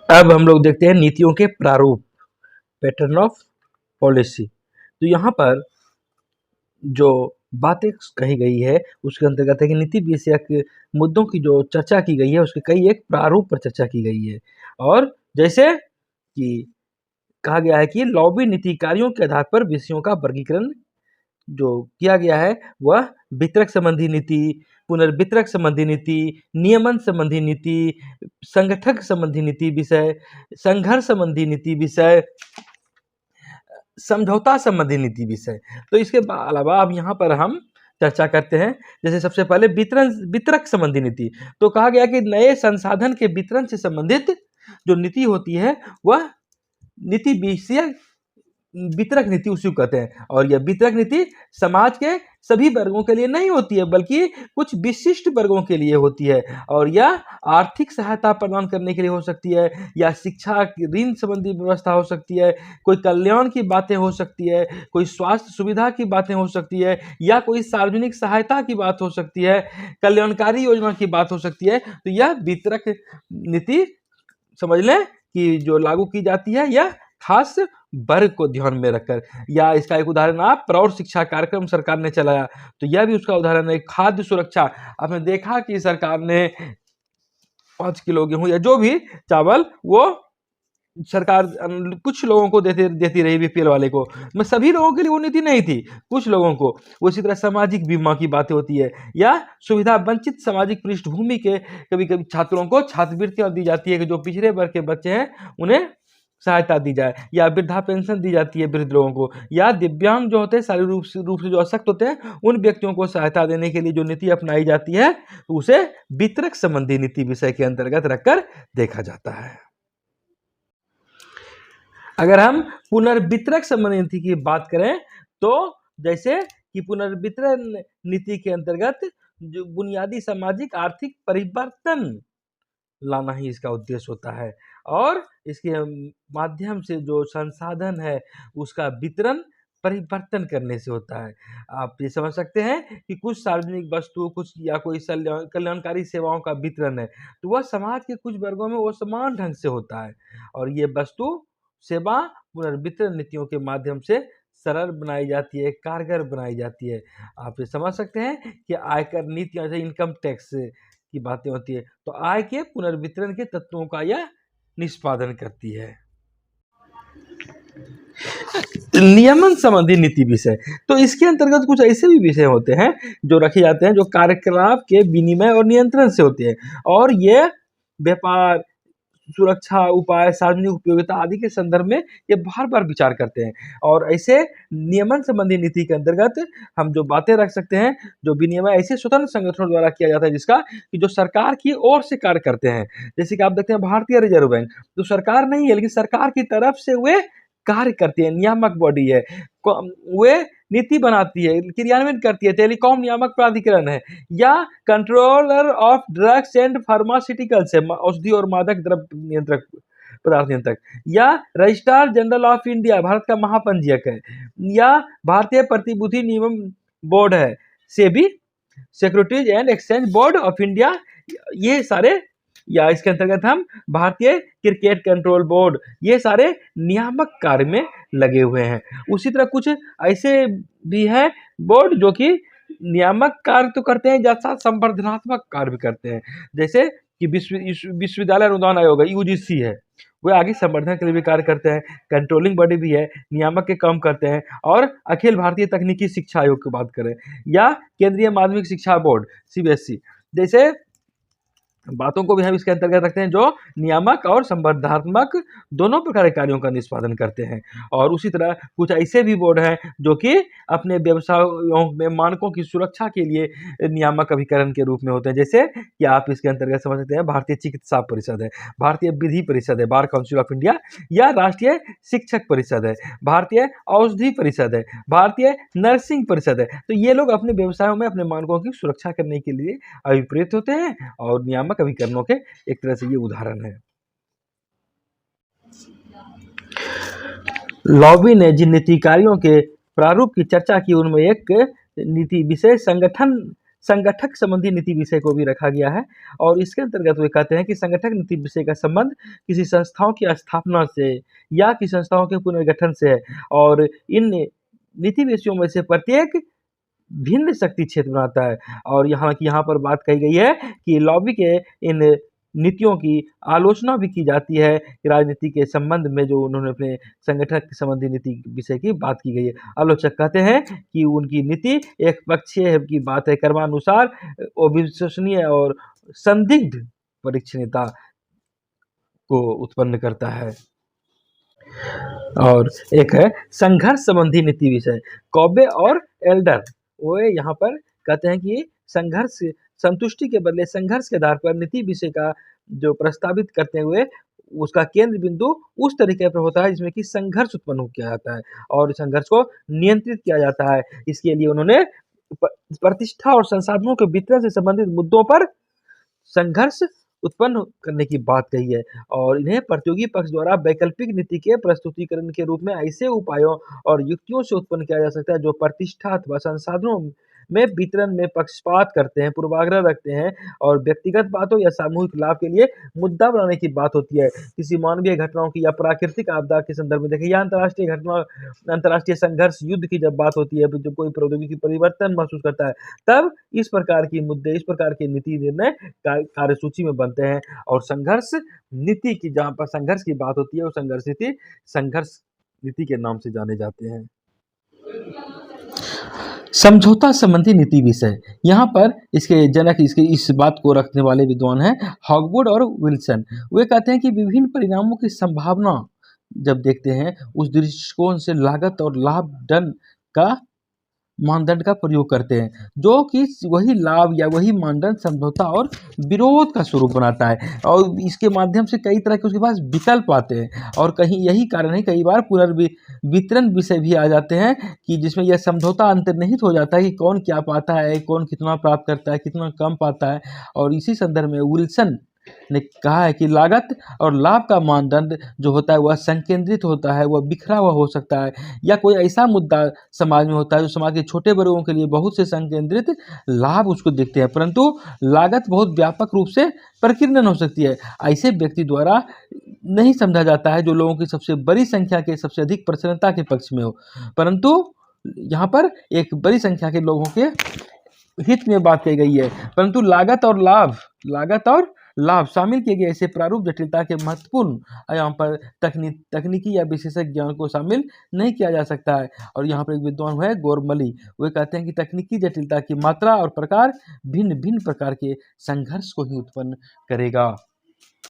अब हम लोग देखते हैं नीतियों के प्रारूप, पैटर्न ऑफ पॉलिसी। तो यहाँ पर जो बातें कही गई है उसके अंतर्गत है कि नीति विषयक मुद्दों की जो चर्चा की गई है उसके कई एक प्रारूप पर चर्चा की गई है। और जैसे कि कहा गया है कि लॉबी नीति कार्यों के आधार पर विषयों का वर्गीकरण जो किया गया है वह वितरक संबंधी नीति, पुनर्वितरक संबंधी नीति, नियमन संबंधी नीति, संगठक संबंधी नीति विषय, संघर्ष संबंधी नीति विषय, समझौता संबंधी नीति विषय। तो इसके अलावा अब यहाँ पर हम चर्चा करते हैं। जैसे सबसे पहले वितरक संबंधी नीति। तो कहा गया कि नए संसाधन के वितरण से संबंधित जो नीति होती है वह नीति विषयक वितरक नीति उसी को कहते हैं। और यह वितरक नीति समाज के सभी वर्गों के लिए नहीं होती है बल्कि कुछ विशिष्ट वर्गों के लिए होती है। और यह आर्थिक सहायता प्रदान करने के लिए हो सकती है, या शिक्षा ऋण संबंधी व्यवस्था हो सकती है, कोई कल्याण की बातें हो सकती है, कोई स्वास्थ्य सुविधा की बातें हो सकती है, या कोई सार्वजनिक सहायता की बात हो सकती है, कल्याणकारी योजना की बात हो सकती है। तो यह वितरक नीति समझ लें कि जो लागू की जाती है यह खास वर्ग को ध्यान में रखकर। या इसका एक उदाहरण आप प्रौढ़ शिक्षा कार्यक्रम सरकार ने चलाया, तो यह भी उसका उदाहरण है। खाद्य सुरक्षा, आपने देखा कि सरकार ने 5 किलो गेहूं या जो भी चावल वो सरकार कुछ लोगों को देती रही, बीपीएल वाले को। मैं सभी लोगों के लिए वो नीति नहीं थी, कुछ लोगों को। वो इसी तरह सामाजिक बीमा की बातें होती है, या सुविधा वंचित सामाजिक पृष्ठभूमि के कभी कभी छात्रों को छात्रवृत्तियां दी जाती है कि जो पिछड़े वर्ग के बच्चे हैं उन्हें सहायता दी जाए, या वृद्धा पेंशन दी जाती है वृद्ध लोगों को, या दिव्यांग जो होते हैं शारीरिक रूप से जो अशक्त होते हैं उन व्यक्तियों को सहायता देने के लिए जो नीति अपनाई जाती है उसे वितरक संबंधी नीति विषय के अंतर्गत रखकर देखा जाता है। अगर हम पुनर्वितरक संबंधी नीति की बात करें तो जैसे कि पुनर्वितरण नीति के अंतर्गत जो बुनियादी सामाजिक आर्थिक परिवर्तन लाना ही इसका उद्देश्य होता है, और इसके माध्यम से जो संसाधन है उसका वितरण परिवर्तन करने से होता है। आप ये समझ सकते हैं कि कुछ सार्वजनिक वस्तु कुछ या कोई कल्याणकारी सेवाओं का वितरण है तो वह समाज के कुछ वर्गों में वो समान ढंग से होता है, और ये वस्तु सेवा पुनर्वितरण नीतियों के माध्यम से सरल बनाई जाती है, कारगर बनाई जाती है। आप ये समझ सकते हैं कि आयकर नीतियां जैसे इनकम टैक्स की बातें होती है तो आय के पुनर्वितरण के तत्वों का यह निष्पादन करती है। नियमन संबंधी नीति विषय, तो इसके अंतर्गत कुछ ऐसे भी विषय होते हैं जो रखे जाते हैं जो कार्यकलाप के विनिमय और नियंत्रण से होते हैं, और ये व्यापार, सुरक्षा उपाय, सार्वजनिक उपयोगिता आदि के संदर्भ में ये बार बार विचार करते हैं। और ऐसे नियमन संबंधी नीति के अंतर्गत हम जो बातें रख सकते हैं, जो विनियमन ऐसे स्वतंत्र संगठनों द्वारा किया जाता है जिसका कि जो सरकार की ओर से कार्य करते हैं। जैसे कि आप देखते हैं भारतीय रिजर्व बैंक, तो सरकार नहीं है लेकिन सरकार की तरफ से वे कार्य करती है, नियामक बॉडी है, वे नीति बनाती है, क्रियान्वयन करती है। टेलीकॉम नियामक प्राधिकरण है, या controller of drugs and pharmaceuticals है, औषधि और मादक द्रव्य नियंत्रक पदार्थ नियंत्रक, या registrar general of India Bharat का महापंजीयक है, या भारतीय प्रतिभूति नियमन बोर्ड है, SEBI securities and exchange board of India, ये सारे, या इसके अंतर्गत हम भारतीय क्रिकेट कंट्रोल बोर्ड, ये सारे नियामक कार्य में लगे हुए हैं। उसी तरह कुछ ऐसे भी हैं बोर्ड जो कि नियामक कार्य तो करते हैं जैसा संवर्धनात्मक कार्य भी करते हैं। जैसे कि विश्वविद्यालय अनुदान आयोग है, यूजीसी है, वो आगे संवर्धन के लिए भी कार्य करते हैं। कंट्रोलिंग बॉडी भी है, नियामक के काम करते हैं। और अखिल भारतीय तकनीकी शिक्षा आयोग की बात करें, या केंद्रीय माध्यमिक शिक्षा बोर्ड सीबीएसई, जैसे बातों को भी हम इसके अंतर्गत रखते हैं जो नियामक और संवर्धनात्मक दोनों प्रकार के कार्यों का निष्पादन करते हैं। और उसी तरह कुछ ऐसे भी बोर्ड हैं जो कि अपने व्यवसायों में मानकों की सुरक्षा के लिए नियामक अभिकरण के रूप में होते हैं। जैसे कि आप इसके अंतर्गत समझ सकते हैं भारतीय चिकित्सा परिषद है, भारतीय विधि परिषद है, बार काउंसिल ऑफ इंडिया, या राष्ट्रीय शिक्षक परिषद है, भारतीय औषधि परिषद है, भारतीय नर्सिंग परिषद है। तो ये लोग अपने व्यवसायों में अपने मानकों की सुरक्षा करने के लिए अभिप्रेत होते हैं, और नियामक अभिकरणों के एक तरह से ये उदाहरण है। लॉबी ने जिन नीति कार्यों के प्रारूप की चर्चा की उनमें एक नीति विषय संगठन संगठक संबंधी नीति विषय को भी रखा गया है। और इसके अंतर्गत वे कहते हैं कि संगठक नीति विषय का संबंध किसी संस्थाओं की स्थापना से या किसी संस्थाओं के पुनर्गठन से है, और इन नीति विषयों में से प्रत्येक भिन्न शक्ति क्षेत्र बनाता है। और यहाँ पर बात कही गई है कि लॉबी के इन नीतियों की आलोचना भी की जाती है कि राजनीति के संबंध में जो उन्होंने अपने संगठन संबंधी नीति विषय की बात की गई है। आलोचक कहते हैं कि उनकी नीति एक पक्षीय की बात है, कर्मानुसार, अविश्वसनीय और संदिग्ध परीक्षणीयता को उत्पन्न करता है। और एक है संघर्ष संबंधी नीति विषय, कॉबे और एल्डर। वो यहाँ पर कहते हैं कि संघर्ष, संतुष्टि के बदले संघर्ष के आधार पर नीति विषय का जो प्रस्तावित करते हुए उसका केंद्र बिंदु उस तरीके पर होता है जिसमें कि संघर्ष उत्पन्न किया जाता है और संघर्ष को नियंत्रित किया जाता है। इसके लिए उन्होंने प्रतिष्ठा और संसाधनों के वितरण से संबंधित मुद्दों पर संघर्ष उत्पन्न करने की बात कही है। और इन्हें प्रतियोगी पक्ष द्वारा वैकल्पिक नीति के प्रस्तुतिकरण के रूप में ऐसे उपायों और युक्तियों से उत्पन्न किया जा सकता है जो प्रतिष्ठा अथवा संसाधनों में वितरण में पक्षपात करते हैं, पूर्वाग्रह रखते हैं और व्यक्तिगत बातों या सामूहिक लाभ के लिए मुद्दा बनाने की बात होती है। किसी मानवीय घटनाओं की या प्राकृतिक आपदा के संदर्भ में देखिए, या अंतर्राष्ट्रीय घटना, अंतर्राष्ट्रीय संघर्ष, युद्ध की जब बात होती है, जब कोई प्रौद्योगिकी परिवर्तन महसूस करता है, तब इस प्रकार की मुद्दे, इस प्रकार के नीति निर्णय कार्यसूची में बनते हैं। और संघर्ष नीति की, जहाँ पर संघर्ष की बात होती है, वो संघर्ष नीति के नाम से जाने जाते हैं। समझौता संबंधी नीति विषय, यहाँ पर इसके जनक इस बात को रखने वाले विद्वान हैं हॉगवुड और विल्सन। वे कहते हैं कि विभिन्न परिणामों की संभावना जब देखते हैं उस दृष्टिकोण से लागत और लाभ का मानदंड का प्रयोग करते हैं, जो कि वही लाभ या वही मानदंड समझौता और विरोध का स्वरूप बनाता है। और इसके माध्यम से कई तरह के उसके पास विकल्प आते हैं और कहीं यही कारण है कई बार पुनर्वितरण विषय भी आ जाते हैं कि जिसमें यह समझौता अंतर्निहित हो जाता है कि कौन क्या पाता है, कौन कितना प्राप्त करता है, कितना कम पाता है। और इसी संदर्भ में विल्सन ने कहा है कि लागत और लाभ का मानदंड जो होता है वह संकेंद्रित होता है, वह बिखरा हुआ हो सकता है, या कोई ऐसा मुद्दा समाज में होता है जो समाज के छोटे वर्गों के लिए बहुत से संकेंद्रित लाभ उसको दिखते हैं, परंतु लागत बहुत व्यापक रूप से प्रकीर्णन हो सकती है। ऐसे व्यक्ति द्वारा नहीं समझा जाता है जो लोगों की सबसे बड़ी संख्या के सबसे अधिक प्रसन्नता के पक्ष में हो, परंतु यहाँ पर एक बड़ी संख्या के लोगों के हित में बात कही गई है। परंतु लागत और लाभ शामिल किए गए ऐसे प्रारूप जटिलता के महत्वपूर्ण यहाँ पर तकनीकी या विशेषज्ञ ज्ञान को शामिल नहीं किया जा सकता है। और यहाँ पर एक विद्वान है गोरमली, वे कहते हैं कि तकनीकी जटिलता की मात्रा और प्रकार भिन्न भिन्न प्रकार के संघर्ष को ही उत्पन्न करेगा।